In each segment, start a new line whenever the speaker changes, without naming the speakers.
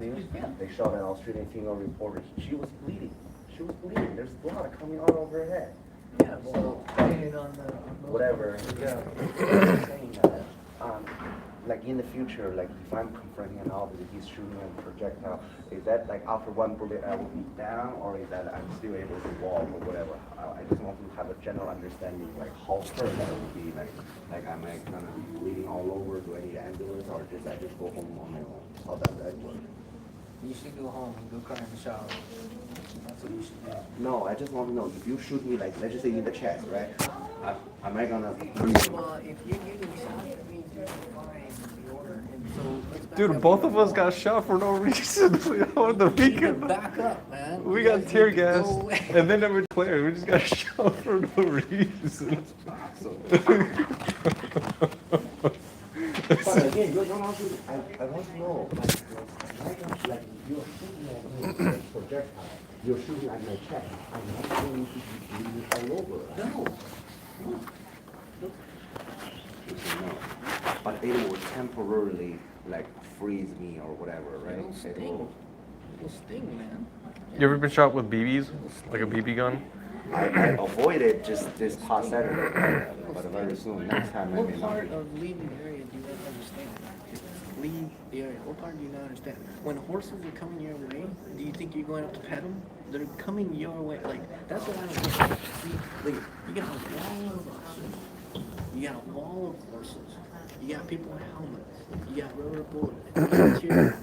news. They shot an Australian female reporter. She was bleeding. She was bleeding. There's blood coming out of her head.
Yeah, well, and on the
Whatever.
Yeah.
Saying that, like in the future, like if I'm confronting an officer, he's shooting a projectile, is that like after one bullet I will be down, or is that I'm still able to walk or whatever? I just want to have a general understanding, like how hurt that would be. Like am I gonna be bleeding all over? Do I need an ambulance, or just I just go home on my own? How does that work?
You should go home and go cry in the shower. That's what you should do.
No, I just want to know if you shoot me, like let's just say in the chest, right? Am I gonna?
First of all, if you're getting shot, that means you're defying the order. And so let's back
Dude,
up
both
here.
of us got shot for no reason. What the
You need to
weekend?
back up, man.
We
You
got
guys
tear
need to go
gas,
away.
and then never declared. We just got shot for no reason.
But again, you're not shooting. I want to know, like you're shooting at me like projectile. You're shooting at my chest. I'm not going to be bleeding all over. No. No. But it will temporarily like freeze me or whatever, right?
It'll sting. It'll sting, man.
You ever been shot with BBs? Like a BB gun?
I avoided just this past Saturday, but very soon, next time I may
What
not.
part of leaving the area do you not understand? Leave the area. What part do you not understand? When horses are coming your way, do you think you're going up to pet them? They're coming your way. Like, that's what I don't get. See, like, you got a wall of horses. You got a wall of horses. You got people with helmets. You got rubber bullets. You got tear gas.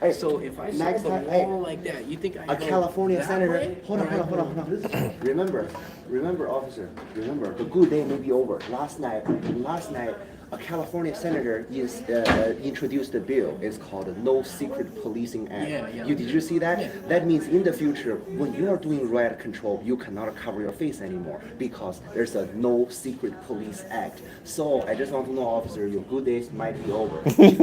Hey,
So if I
next
saw the
time- hey,
wall like that, you think I
A
go
California
that
senator.
way,
Hold on,
or I
hold on, hold on,
go
hold on. Remember, officer. Remember, the good day may be over. Last night, a California senator introduced a bill. It's called the No Secret Policing Act.
Yeah.
Did you see that?
Yeah.
That means in the future, when you are doing riot control, you cannot cover your face anymore because there's a No Secret Police Act. So I just want to know, officer, your good days might be over. If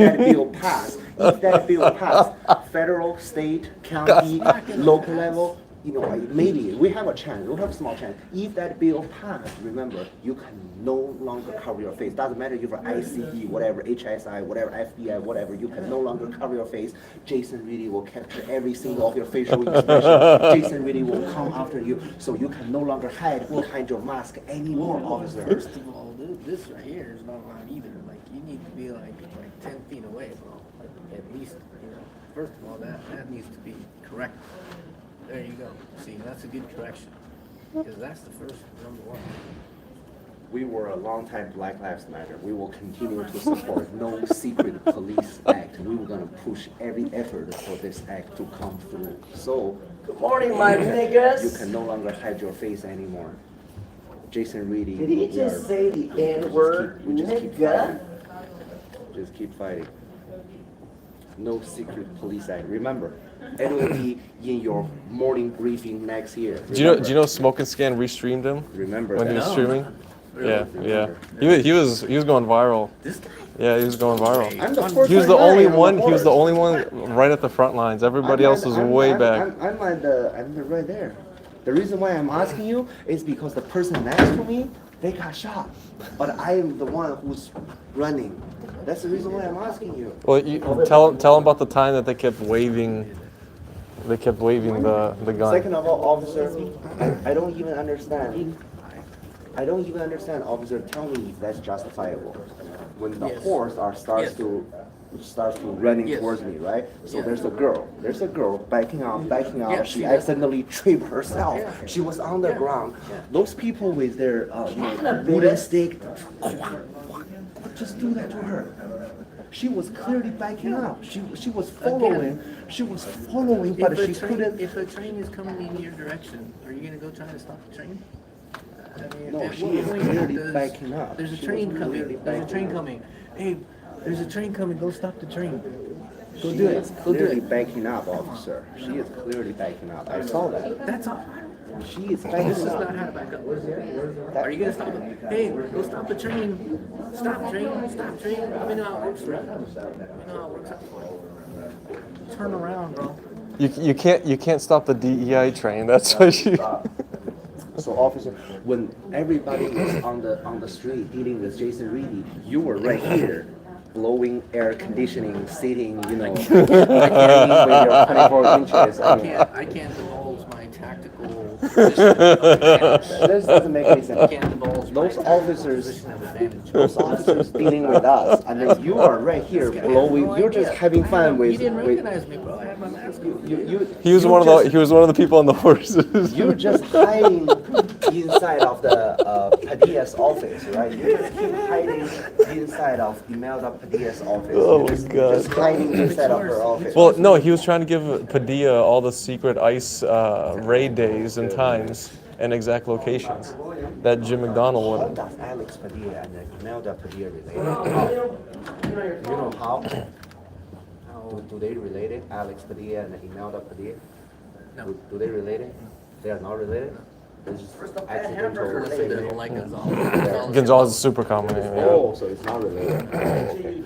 that bill pass, federal, state, county, local level, maybe we have a chance. We have a small chance. If that bill passed, remember, you can no longer cover your face. Doesn't matter if you're ICE, whatever, HSI, whatever, FBI, whatever. You can no longer cover your face. Jason Reedy will capture every single of your facial expression. Jason Reedy will come after you, so you can no longer hide behind your mask anymore, officer.
First of all, this right here is not allowed either. Like, you need to be like 10 feet away, bro. Like, at least, first of all, that needs to be corrected. There you go. See, that's a good correction. Because that's the first number one.
We were a long-time Black Lives Matter. We will continue to support No Secret Police Act. We were gonna push every effort for this act to come through. So,
Good morning, my niggas.
you can no longer hide your face anymore. Jason Reedy.
Did he
we
just
are-
say the N-word,
we just keep
nigga?
fighting. Just keep fighting. No Secret Police Act. Remember, it will be in your morning briefing next year.
Do you know Smoke and Scan restreamed him
Remember
when he
that.
was streaming? Yeah.
Remember.
He was going viral.
This guy.
Yeah, he was going viral.
I'm the first
He was the
guy
only
on the
one. He was the
board.
only one right at the front lines. Everybody else was way back.
I'm right there. The reason why I'm asking you is because the person next to me, they got shot. But I am the one who's running. That's the reason why I'm asking you.
Well, you tell him about the time that they kept waving. They kept waving the gun.
Second of all, officer, I don't even understand. I don't even understand, officer. Tell me if that's justifiable. When the
Yes.
horse starts
Yes.
to running
Yes.
towards me, right? So
Yeah.
there's a girl backing out.
Yeah,
She
she
accidentally tripped herself.
Yeah.
She was on the
Yeah.
ground.
Yeah.
Those people with their wooden stick, just do that to her. She was clearly backing up. She was following. She was following, but she couldn't.
If a train is coming in your direction, are you gonna go try to stop the train? I mean,
No,
at
she
what
is
point
clearly
does-
backing up.
There's a
She
train
was
coming.
clearly
There's a
backing
train
up.
coming. Hey, there's a train coming. Go stop the train. Go
She
do
is
it. Go do
clearly
it.
backing up, officer. She is clearly backing up. I saw that.
That's all.
She is
This
backing
is not
up.
how to back up. Are you gonna stop it? Hey, go stop the train. Stop train. Stop train. Let me know how it works, bro. Let me know how it works out for you. Turn around, bro.
You can't stop the DEI train. That's why she.
So, officer, when everybody was on the street dealing with Jason Reedy, you were right here. blowing air conditioning, sitting, I can't when you're 24 inches.
I can't divulge my tactical position of advantage.
This doesn't make any
I
sense.
can't divulge
Those
my tactical
officers,
position of advantage.
those officers dealing with us, and then you are right here blowing. You're just having fun
You
with.
didn't
with
recognize me, bro. I had my mask on.
He was
you
one of
just-
the he was one of the people on the horses.
You're just hiding inside of the Padilla's office, right? You just keep hiding inside of Imelda Padilla's office.
Oh
You're
my
just,
God.
just hiding inside of her office.
Well, no, he was trying to give Padilla all the secret ICE raid days and times and exact locations that Jim McDonald
How
wanted.
does Alex Padilla and Imelda Padilla relate? You know how? Do they relate it? Alex Padilla and Imelda Padilla?
No.
Do they relate it? They are not related? It's just accidental.
They don't like Gonzalez.
Gonzalez is super common. Yeah.
Oh, so it's not related. Oh, okay.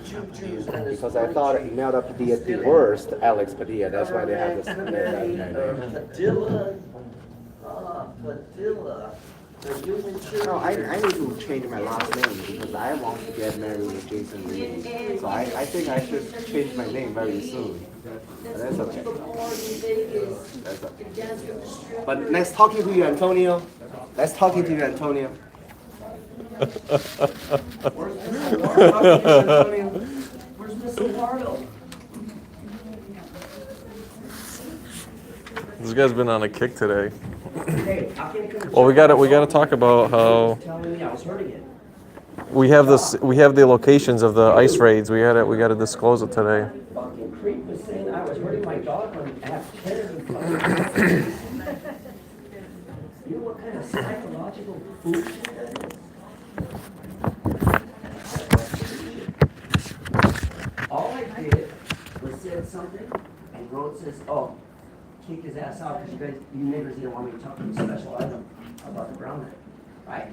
Because I thought Imelda Padilla divorced Alex Padilla. That's why they have this.
Padilla. Padilla.
No, I need to change my last name because I want to get married with Jason Reed. So I think I should change my name very soon. But that's okay. That's okay. But nice talking to you, Antonio. Nice talking to you, Antonio.
Where's Miss Eduardo?
This guy's been on a kick today.
Hey, how can you come
Well, we gotta talk about how
telling me I was hurting it?
we have the locations of the ICE raids. We gotta disclose it today.
Fucking creep was saying I was hurting my dog when I have kids and fucking. You know what kind of psychological food that is? All I did was said something, and Rhodes says, "Oh, kick his ass out because you neighbors didn't want me to talk to a special item about the brown egg, right?"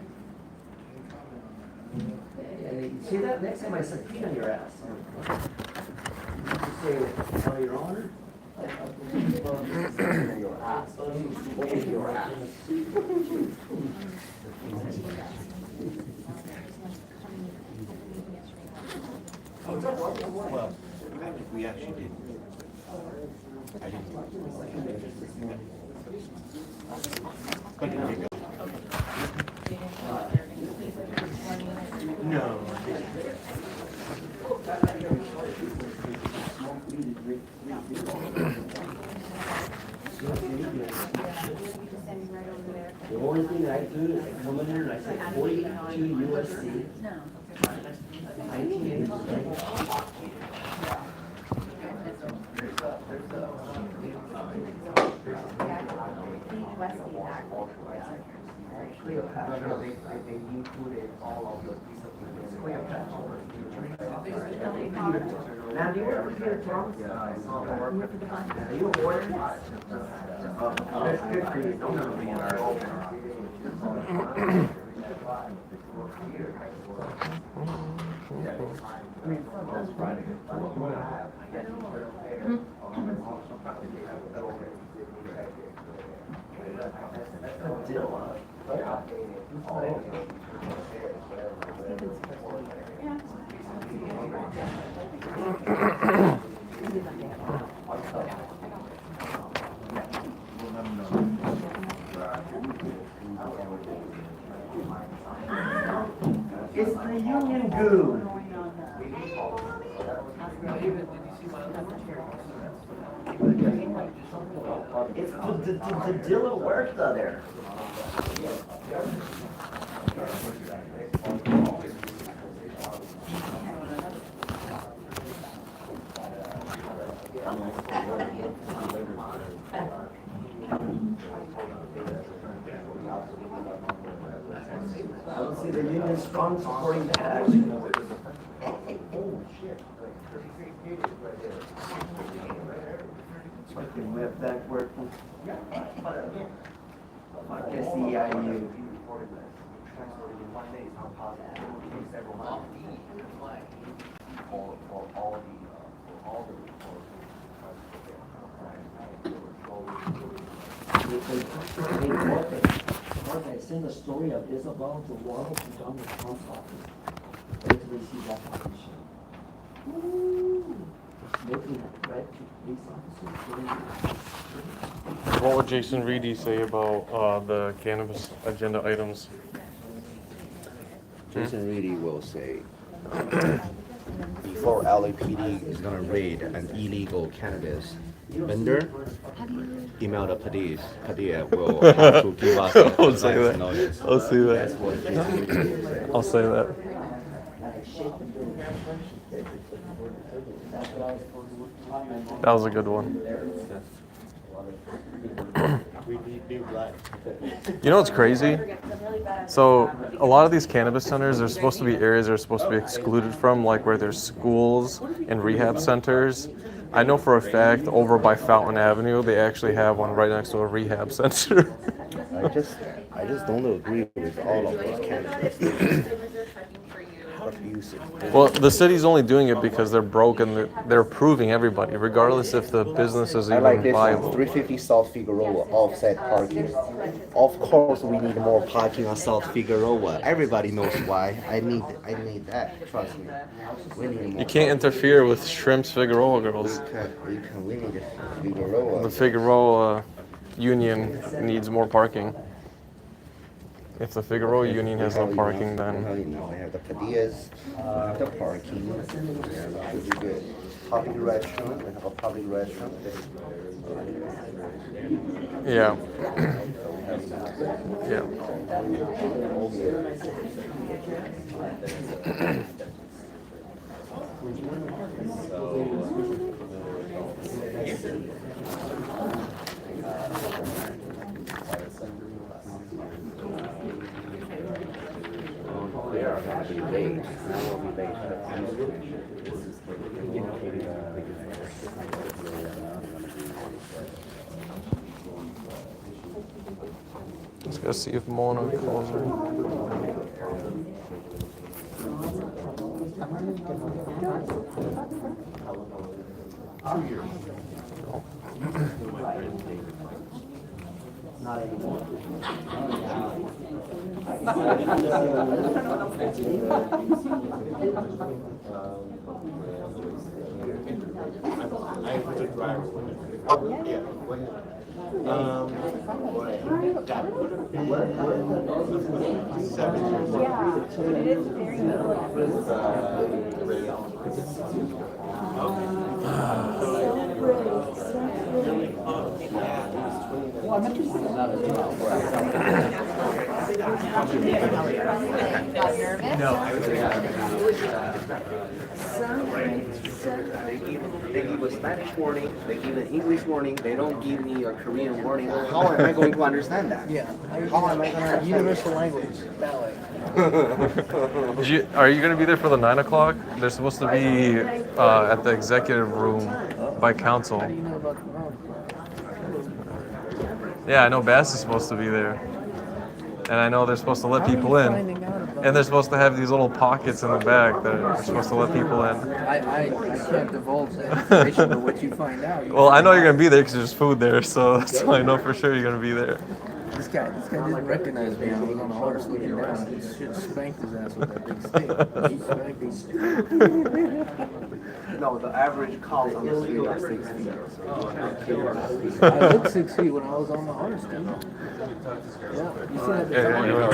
And you see that? Next time I said, "Pee on your ass." You just say, "Oh, Your Honor." Your ass. Your ass.
Well, we actually did. I didn't. But there you go. No.
The only thing I do is I come in here and I say 42 USC. 1980.
They included all of the pieces of
Now, do you ever hear Tom? Are you a warrior? That's good for you. Don't be in It's the Union Goo. It's the Dilla Huerta there. I don't see the Union strong supporting that action. Oh, shit. Fucking whip back working. Fuck SEIU. Mark, I sent a story of Isabel DeWardo to Donald Trump's office. Wait till they see that petition. looking at red police officers.
What would Jason Reedy say about the cannabis agenda items?
Jason Reedy will say, before LAPD is gonna raid an illegal cannabis vendor, email the police. Padilla will have to give us a
I'll say
advance
that.
notice.
I'll say
That's
that.
what Jason Reedy will say.
I'll say that. That was a good one. You know what's crazy? So a lot of these cannabis centers are supposed to be areas that are supposed to be excluded from, like where there's schools and rehab centers. I know for a fact over by Fountain Avenue, they actually have one right next to a rehab center.
I just don't agree with all of those cannabis abusive.
Well, the city's only doing it because they're broke and they're approving everybody, regardless if the business is
I like
even
this one,
viable.
350 South Figueroa, offset parking. Of course, we need more parking on South Figueroa. Everybody knows why. I need that. Trust me. We need more.
You can't interfere with Shrimps Figueroa girls.
We need Figueroa.
The Figueroa Union needs more parking. If the Figueroa Union has no parking, then
We have the Padillas, we have the parking. Yeah, that should be good. Public restaurant, we have a public restaurant.
yeah, yeah.
They are going to be late. I will be late.
Let's go see if Mona calls her.
Not anymore.
They give a Spanish warning, they give an English warning, they don't give me a Korean warning. How am I going to understand that?
Yeah.
How am I going to
Universal language. That way.
Are you going to be there for the 9 o'clock? They're supposed to be at the executive room by council.
How do you know about Corona?
Yeah, I know Bass is supposed to be there. And I know they're supposed to let people in.
Finding out about
And they're supposed to have these little pockets in the back that are supposed to let people in.
I can't divulge that information, but what you find out.
Well, I know you're going to be there because there's food there, so that's why I know for sure you're going to be there.
This guy didn't recognize me. I was on a horse looking down. He should spanked his ass with that big stick. He spanked him.
No, the average cost on the street are 6 feet.
I looked 6 feet when I was on the horse, dude. Yeah, you see that?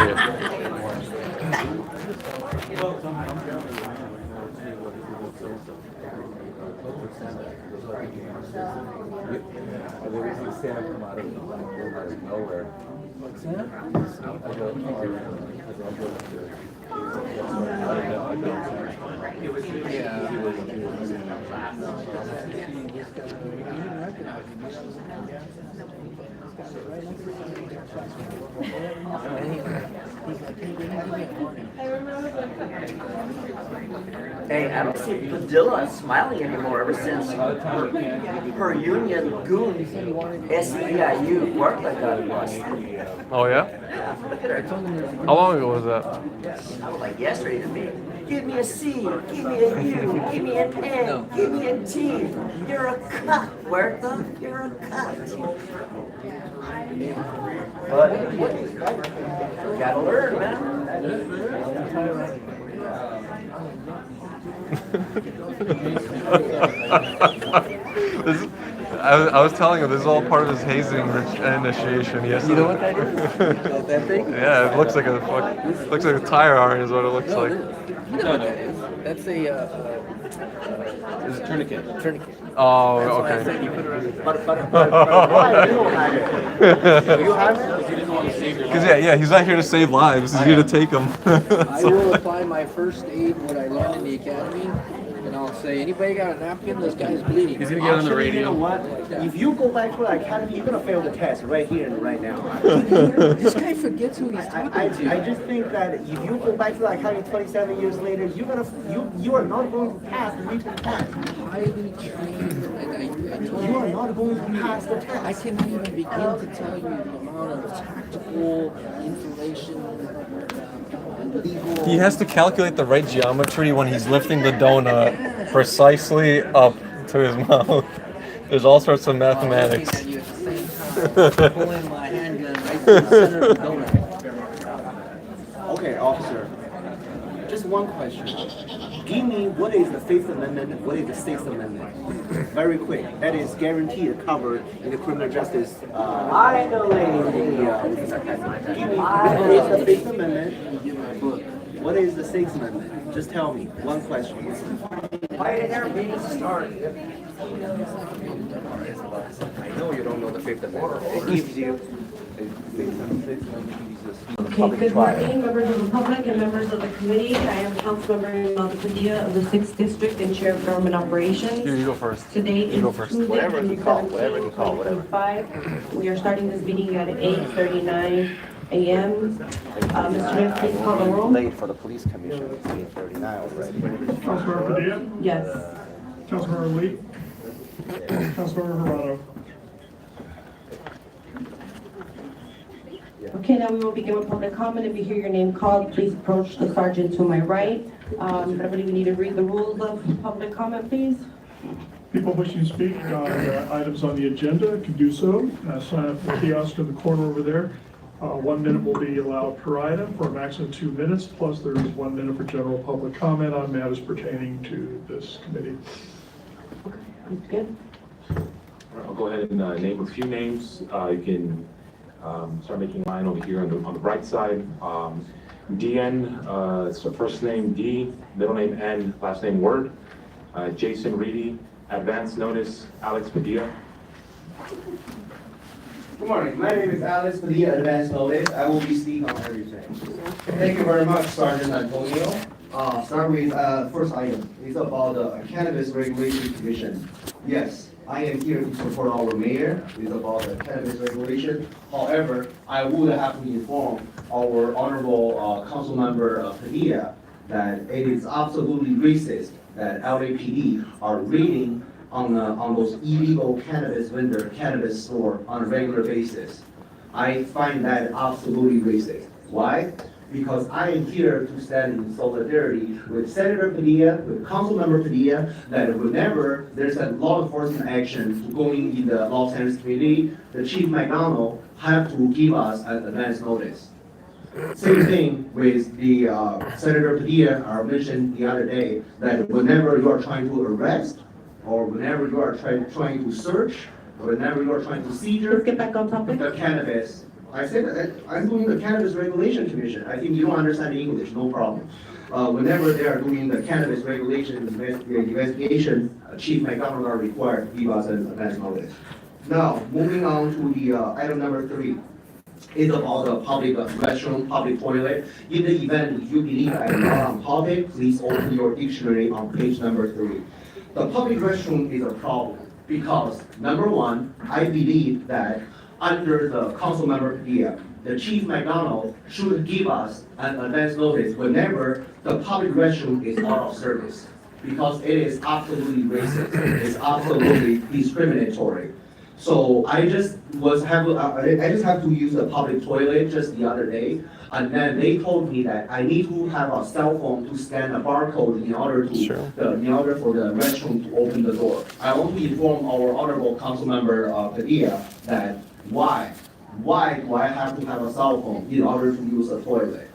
What's that?
Hey, I don't see Padilla smiling anymore ever since her union goon SEIU worked like that was.
Oh, yeah?
Look at her.
How long ago was that?
I was like yesterday to me. Give me a C, give me a U, give me an N, give me a T. You're a cut, Huerta. You're a cut. But gotta learn, man.
This, I was telling him this is all part of his hazing initiation. Yes.
You know what that is? That thing?
Yeah, it looks like looks like a tire iron is what it looks
No,
like.
you know what that is? That's a
It's a tourniquet.
tourniquet.
Oh,
That's why I
okay.
said you put it around.
But why you don't have it? Do you have it?
Because yeah, he's not here to save lives. He's here to take them.
I will apply my first aid, what I learned in the academy, and I'll say, anybody got a napkin? This guy's bleeding.
He's gonna get on the
Actually,
radio.
You know what? If you go back to the academy, you're gonna fail the test right here and right now.
This guy forgets who he's
I
talking to.
just think that if you go back to the academy 27 years later, you are not going to pass the written test.
Highly trained, and I told
You are
you,
not going to pass the test.
I cannot even begin to tell you the amount of tactical information, legal.
He has to calculate the right geometry when he's lifting the donut precisely up to his mouth. There's all sorts of mathematics.
Looking at you at the same time, pulling my handgun right to the center of the donut.
Okay, officer. Just one question. Give me what is the Fifth Amendment, what is the Sixth Amendment? Very quick. That is guaranteed covered in the criminal justice.
I know, lady.
Give me what is the Fifth Amendment? What is the Sixth Amendment? Just tell me. One question.
Why did their meeting start?
I know you don't know the Fifth Amendment. It gives you.
Okay, good morning, members of the public and members of the committee. I am Councilmember Imelda Padilla of the 6th District and Chair of Government Operations.
You go first.
Today
You go
is
first.
Tuesday,
Whatever he
June
called, whatever he
17th,
called, whatever.
2025. We are starting this meeting at 8:39 a.m. Mr. Mayor, please call the roll.
Late for the police commission. It's 8:39 already.
Councilmember Padilla,
Yes.
Councilmember Lee, Councilmember Hirano.
Okay, now we will begin with public comment. If you hear your name called, please approach the sergeant to my right. Everybody, we need to read the rules of public comment, please.
People wishing to speak on items on the agenda can do so. Sign up at the kiosk in the corner over there. 1 minute will be allowed per item for a maximum of 2 minutes, plus there is 1 minute for general public comment on matters pertaining to this committee.
Good.
I'll go ahead and name a few names. You can start making line over here on the right side. DN, so first name D, middle name N, last name Word. Jason Reedy, advance notice, Alex Padilla.
Good morning, my name is Alex Padilla, Advance Notice. I will be speaking on everything. Thank you very much, Sergeant Antonio. Start with first item. It's about the Cannabis Regulation Commission. Yes, I am here to support our mayor. It's about the cannabis regulation. However, I would have to inform our honorable council member Padilla that it is absolutely racist that LAPD are raiding on those illegal cannabis vendor, cannabis store on a regular basis. I find that absolutely racist. Why? Because I am here to stand in solidarity with Senator Padilla, with Councilmember Padilla, that whenever there's a law enforcement action going in the Los Angeles community, the Chief McDonald have to give us an advance notice. Same thing with the Senator Padilla, I mentioned the other day, that whenever you are trying to arrest, or whenever you are trying to search, or whenever you are trying to seizure
Let's get back on topic.
the cannabis, I said that I'm doing the Cannabis Regulation Commission. I think you don't understand English, no problem. Whenever they are doing the cannabis regulation investigation, Chief McDonald are required to give us an advance notice. Now, moving on to the item number 3. It's about the public restroom, public toilet. In the event you believe I am not on topic, please open your dictionary on page number 3. The public restroom is a problem because, number one, I believe that under the council member Padilla, the Chief McDonald should give us an advance notice whenever the public restroom is out of service, because it is absolutely racist, it's absolutely discriminatory. So I just have to use a public toilet just the other day, and then they told me that I need to have a cell phone to scan a barcode in order to in order for the restroom to open the door. I want to inform our honorable council member Padilla that why do I have to have a cell phone in order to use a toilet?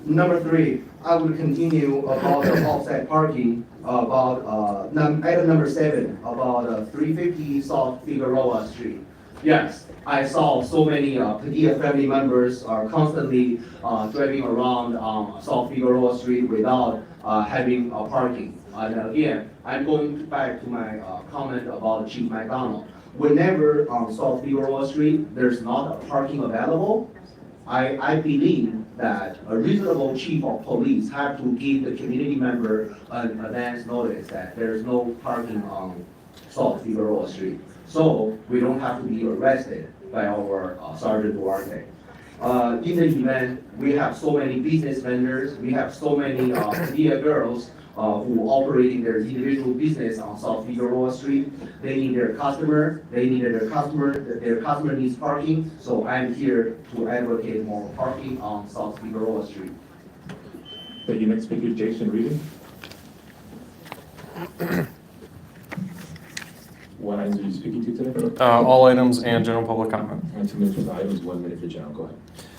Number 3, I will continue about the offsite parking, about item number 7, about 350 South Figueroa Street. Yes, I saw so many Padilla family members are constantly driving around South Figueroa Street without having parking. And again, I'm going back to my comment about Chief McDonald. Whenever on South Figueroa Street, there's not a parking available, I believe that a reasonable chief of police have to give the community member an advance notice that there's no parking on South Figueroa Street. So we don't have to be arrested by our Sergeant Duarte. In the event, we have so many business vendors, we have so many Padilla girls who operating their individual business on South Figueroa Street. They need their customer needs parking, so I'm here to advocate more parking on South Figueroa Street.
Thank you. Next speaker, Jason Reading. What items are you speaking to today?
All items and general public comment.
2 minutes for the items, 1 minute for general. Go ahead.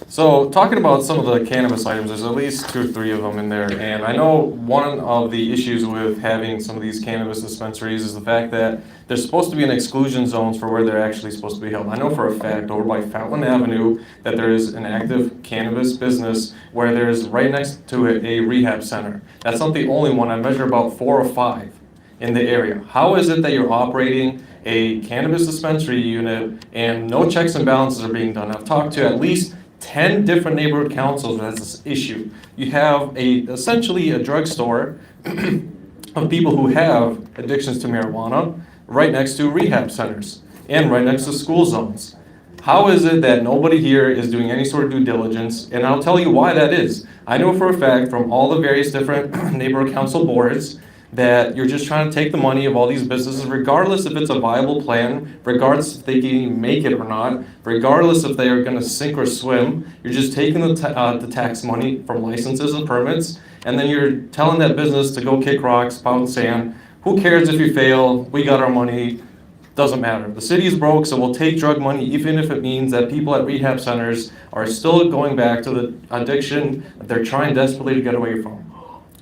So talking about some of the cannabis items, there's at least 2 or 3 of them in there. And I know one of the issues with having some of these cannabis dispensaries is the fact that there's supposed to be an exclusion zones for where they're actually supposed to be held. I know for a fact over by Fountain Avenue that there is an active cannabis business where there's right next to it a rehab center. That's not the only one. I measure about 4 or 5 in the area. How is it that you're operating a cannabis dispensary unit and no checks and balances are being done? I've talked to at least 10 different neighborhood councils that's this issue. You have essentially a drugstore of people who have addictions to marijuana right next to rehab centers and right next to school zones. How is it that nobody here is doing any sort of due diligence? And I'll tell you why that is. I know for a fact from all the various different neighborhood council boards that you're just trying to take the money of all these businesses, regardless if it's a viable plan, regardless if they can even make it or not, regardless if they are going to sink or swim. You're just taking the tax money from licenses and permits, and then you're telling that business to go kick rocks, pound sand. Who cares if you fail? We got our money. Doesn't matter. The city is broke, so we'll take drug money, even if it means that people at rehab centers are still going back to the addiction that they're trying desperately to get away from.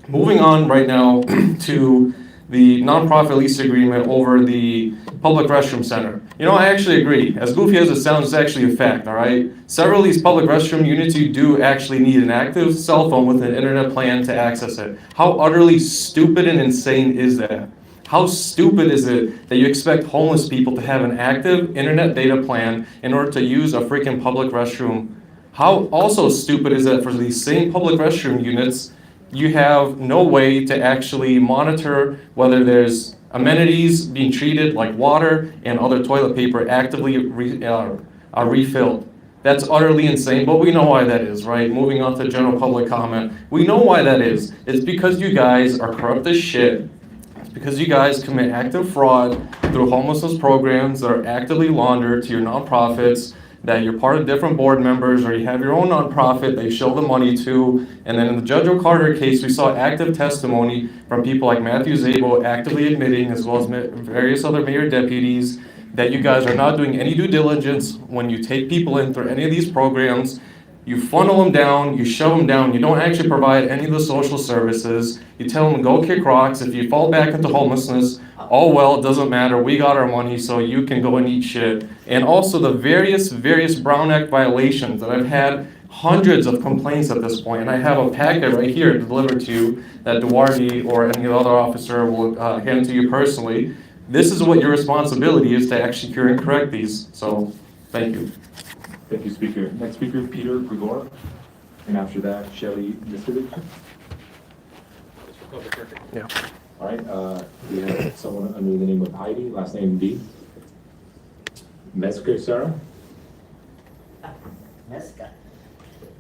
Moving on right now to the nonprofit lease agreement over the public restroom center. You know, I actually agree. As goofy as it sounds, it's actually a fact, all right? Several of these public restroom units, you do actually need an active cell phone with an internet plan to access it. How utterly stupid and insane is that? How stupid is it that you expect homeless people to have an active internet data plan in order to use a freaking public restroom? How also stupid is it for these same public restroom units, you have no way to actually monitor whether there's amenities being treated like water and other toilet paper actively refilled. That's utterly insane, but we know why that is, right? Moving on to general public comment. We know why that is. It's because you guys are corrupt as shit. It's because you guys commit active fraud through homelessness programs that are actively laundered to your nonprofits, that you're part of different board members, or you have your own nonprofit they show the money to. And then in the Judge O'Carter case, we saw active testimony from people like Matthew Zabo actively admitting, as well as various other mayor deputies, that you guys are not doing any due diligence when you take people in through any of these programs. You funnel them down, you shove them down, you don't actually provide any of the social services. You tell them, go kick rocks. If you fall back into homelessness, oh well, it doesn't matter. We got our money, so you can go and eat shit. And also the various Brown Act violations that I've had hundreds of complaints at this point, and I have a packet right here delivered to you that Duarte or any other officer will hand to you personally. This is what your responsibility is, to actually cure and correct these. So, thank you.
Thank you, Speaker. Next speaker, Peter Gregor. And after that, Shelley Miskovic.
Yeah.
All right, we have someone under the name of Heidi, last name D. Mesker Sarah.
Mesca,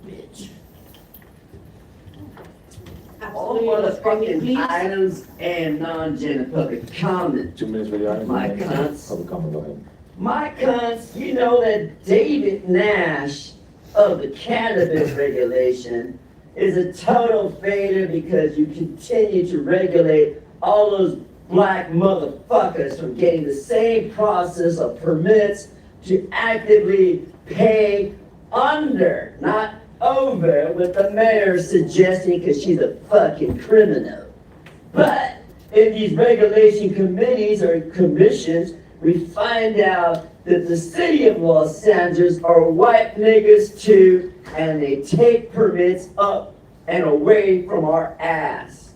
bitch.
Absolutely,
All
let's bring it,
motherfucking
please.
items and non-general public comment.
2 minutes for the item.
My
Next,
cunts.
Public comment, go ahead.
My cunts, you know that David Nash of the cannabis regulation is a total failure because you continue to regulate all those black motherfuckers from getting the same process of permits to actively pay under, not over with the mayor suggesting because she's a fucking criminal. But in these regulation committees or commissions, we find out that the city of Los Angeles are white niggas too, and they take permits up and away from our ass.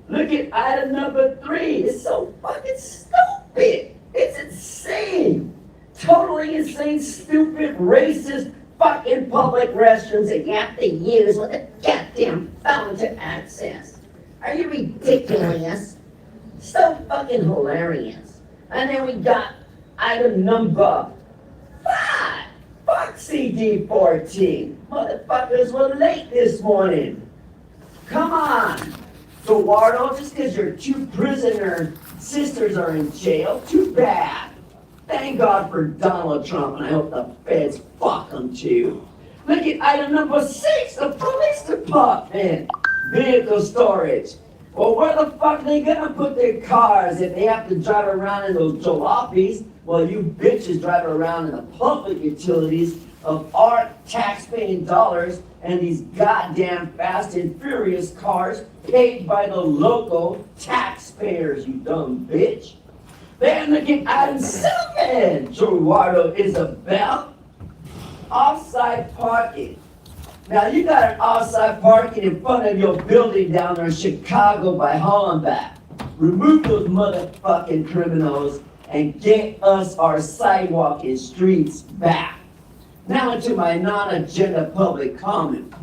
Look at item number 3. It's so fucking stupid. It's insane. Totally insane, stupid, racist, fucking public restrooms that you have to use with a goddamn phone to access. Are you ridiculous? So fucking hilarious. And then we got item number 5. Fuck CD14. Motherfuckers were late this morning. Come on. Eduardo, just because your 2 prisoner sisters are in jail, too bad. Thank God for Donald Trump, and I hope the feds fuck him too. Look at item number 6, the police department. Vehicle storage. Well, where the fuck are they gonna put their cars if they have to drive around in those jalopies while you bitches drive around in the public utilities of our tax-paying dollars and these goddamn Fast and Furious cars paid by the local taxpayers, you dumb bitch. Then look at item 7, Eduardo Isabel. Off-site parking. Now you got an off-site parking in front of your building down there in Chicago by Hollenbach. Remove those motherfucking criminals and get us our sidewalk and streets back. Now into my non-agenda public comment.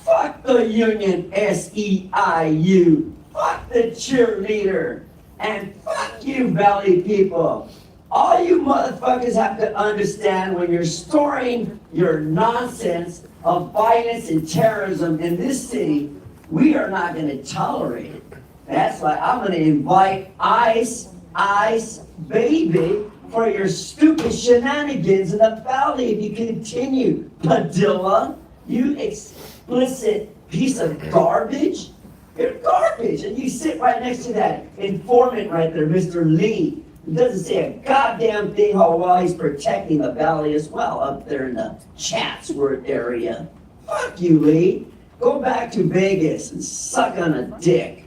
Fuck the union SEIU. Fuck the cheerleader. And fuck you, Valley people. All you motherfuckers have to understand when you're storing your nonsense of violence and terrorism in this city, we are not going to tolerate it. That's why I'm going to invite ICE, baby, for your stupid shenanigans in the Valley if you continue. Padilla, you explicit piece of garbage. You're garbage, and you sit right next to that informant right there, Mr. Lee. He doesn't say a goddamn thing how well he's protecting the Valley as well up there in the Chatsworth area. Fuck you, Lee. Go back to Vegas and suck on a dick.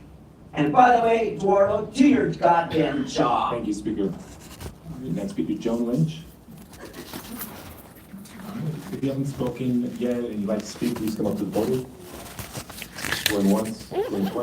And by the way, Eduardo, do your goddamn job.
Thank you, Speaker. Next speaker, Joan Lynch. If you haven't spoken yet and you'd like to speak, please come up to the podium. Going once, going twice.